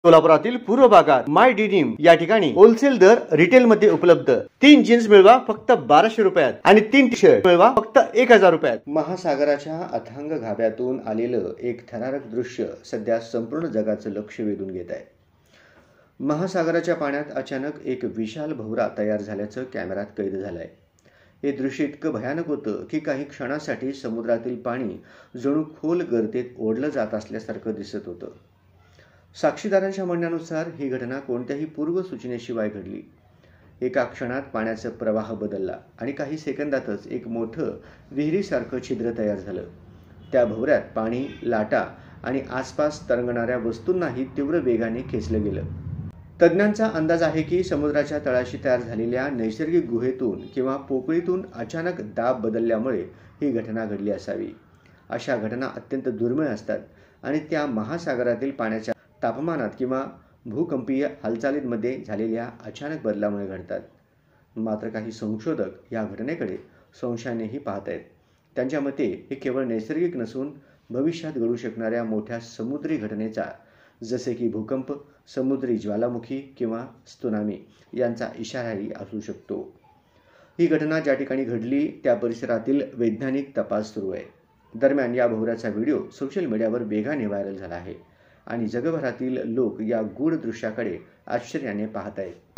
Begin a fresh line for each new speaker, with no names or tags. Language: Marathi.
सोलापुरातील पूर्व भागात माय डिनिम या ठिकाणी होलसेल दर रिटेल मध्ये उपलब्ध। 3 जीन्स मिळवा फक्त 1200 रुपयात आणि 3 टी शर्ट मिळवा फक्त 1000 रुपयात। महासागराच्या अथांग गाभ्यातून आलेलं एक थरारक दृश्य सध्या संपूर्ण जगाचं लक्ष वेधून घेत आहे। महासागराच्या पाण्यात अचानक एक विशाल भोवरा तयार झाल्याचं कॅमेऱ्यात कैद झालंय। हे दृश्य इतकं भयानक होतं की काही क्षणासाठी समुद्रातील पाणी जणू खोल गर्तेत ओढलं जात असल्यासारखं दिसत होतं। साक्षीदारांच्या म्हणण्यानुसार ही घटना कोणत्याही पूर्वसूचनेशिवाय घडली। एका क्षणात पाण्याचा प्रवाह बदलला आणि काही सेकंदातच एक मोठं विहिरीसारखं छिद्र तयार झालं। त्या भोवऱ्यात पाणी, लाटा आणि आसपास तरंगणाऱ्या वस्तूंनाही तीव्र वेगाने खेचलं गेलं। तज्ञांचा अंदाज आहे की समुद्राच्या तळाशी तयार झालेल्या नैसर्गिक गुहेतून किंवा पोकळीतून अचानक दाब बदलल्यामुळे ही घटना घडली असावी। अशा घटना अत्यंत दुर्मिळ असतात आणि त्या महासागरातील पाण्याच्या तापमानात किंवा भूकंपीय हालचालींमध्ये झालेल्या अचानक बदलामुळे घडतात। मात्र काही संशोधक या घटनेकडे संशयानेही पाहत आहेत। त्यांच्या मते हे केवळ नैसर्गिक नसून भविष्यात घडू शकणाऱ्या मोठ्या समुद्री घटनेचा, जसे की भूकंप, समुद्री ज्वालामुखी किंवा त्सुनामी यांचा इशाराही असू शकतो। ही घटना ज्या ठिकाणी घडली त्या परिसरातील वैज्ञानिक तपास सुरू आहे। दरम्यान या भोवऱ्याचा व्हिडिओ सोशल मीडियावर वेगाने व्हायरल झाला आहे आणि जगभरातील लोक या गूढ दृश्याकडे आश्चर्याने पाहत आहेत।